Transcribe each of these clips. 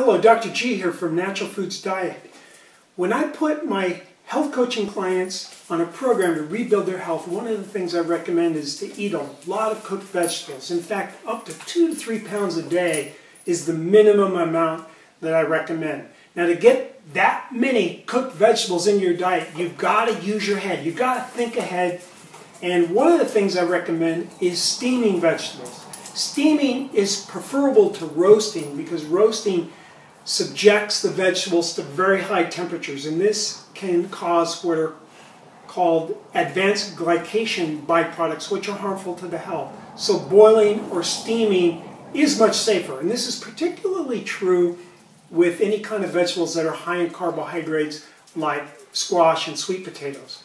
Hello, Dr. G here from Natural Foods Diet. When I put my health coaching clients on a program to rebuild their health, one of the things I recommend is to eat a lot of cooked vegetables. In fact, up to 2 to 3 pounds a day is the minimum amount that I recommend. Now, to get that many cooked vegetables in your diet, you've got to use your head. You've got to think ahead. And one of the things I recommend is steaming vegetables. Steaming is preferable to roasting because roasting subjects the vegetables to very high temperatures, and this can cause what are called advanced glycation byproducts, which are harmful to the health. So boiling or steaming is much safer, and this is particularly true with any kind of vegetables that are high in carbohydrates like squash and sweet potatoes.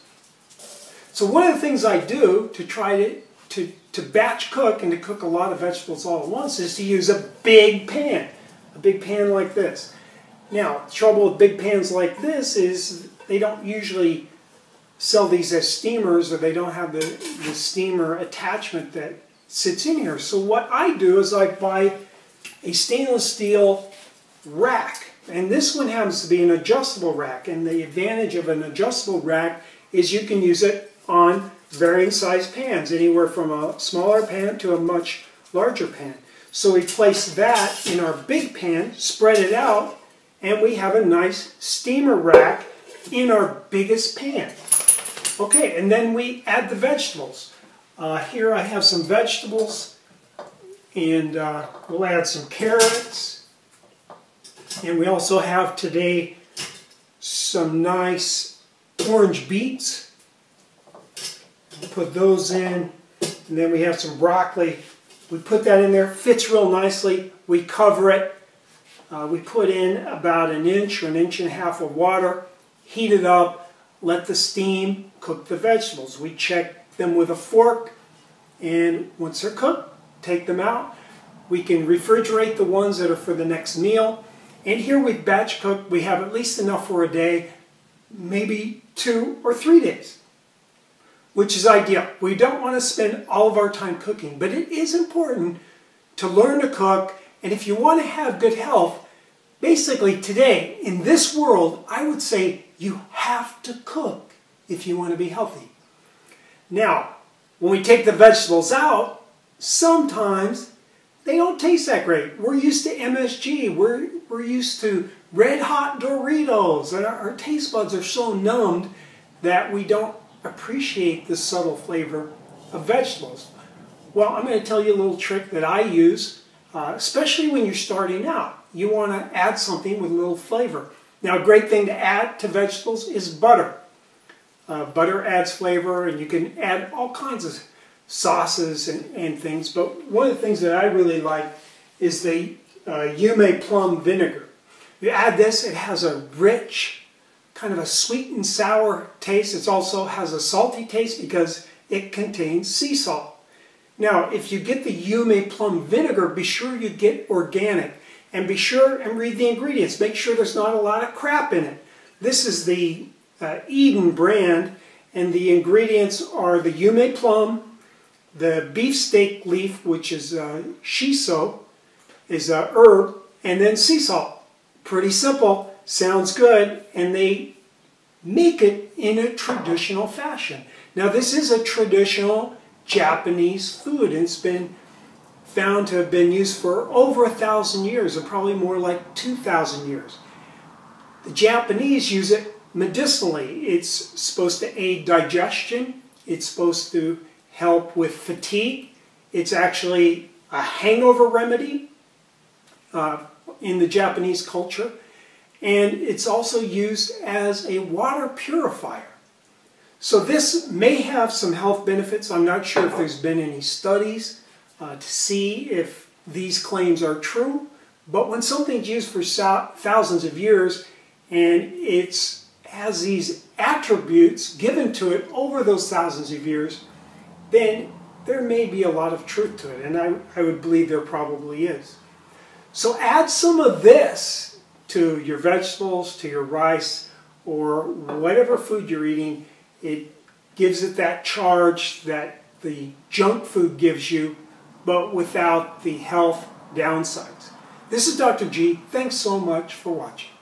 So one of the things I do to try to batch cook and to cook a lot of vegetables all at once is to use a big pan like this. Now, the trouble with big pans like this is they don't usually sell these as steamers, or they don't have the steamer attachment that sits in here. So what I do is I buy a stainless steel rack, and this one happens to be an adjustable rack, and the advantage of an adjustable rack is you can use it on varying size pans, anywhere from a smaller pan to a much larger pan. So we place that in our big pan, spread it out, and we have a nice steamer rack in our biggest pan. Okay, and then we add the vegetables. Here I have some vegetables, and we'll add some carrots. And we also have today some nice orange beets. Put those in, and then we have some broccoli. We put that in there, fits real nicely. We cover it. We put in about an inch or an inch and a half of water, heat it up, let the steam cook the vegetables. We check them with a fork, and once they're cooked, take them out. We can refrigerate the ones that are for the next meal. And here we batch cook. We have at least enough for a day, maybe 2 or 3 days, which is ideal. We don't want to spend all of our time cooking, but it is important to learn to cook. And if you want to have good health, basically today, in this world, I would say you have to cook if you want to be healthy. Now, when we take the vegetables out, sometimes they don't taste that great. We're used to MSG. We're used to red hot Doritos, and our taste buds are so numbed that we don't appreciate the subtle flavor of vegetables. Well, I'm going to tell you a little trick that I use, especially when you're starting out. You want to add something with a little flavor. Now, a great thing to add to vegetables is butter. Butter adds flavor, and you can add all kinds of sauces and things, but one of the things that I really like is the Yume plum vinegar. You add this, it has a rich, kind of a sweet and sour taste. It also has a salty taste because it contains sea salt. Now, if you get the Yume plum vinegar, be sure you get organic, and be sure and read the ingredients. Make sure there's not a lot of crap in it. This is the Eden brand, and the ingredients are the Yume plum, the beefsteak leaf, which is shiso, is a herb, and then sea salt. Pretty simple. Sounds good, and they make it in a traditional fashion. Now, this is a traditional Japanese food, and it's been found to have been used for over 1,000 years, or probably more like 2,000 years. The Japanese use it medicinally. It's supposed to aid digestion. It's supposed to help with fatigue. It's actually a hangover remedy in the Japanese culture. And it's also used as a water purifier. So this may have some health benefits. I'm not sure if there's been any studies to see if these claims are true. But when something's used for thousands of years and it has these attributes given to it over those thousands of years, then there may be a lot of truth to it. And I would believe there probably is. So add some of this to your vegetables, to your rice, or whatever food you're eating. It gives it that charge that the junk food gives you, but without the health downsides. This is Dr. G. Thanks so much for watching.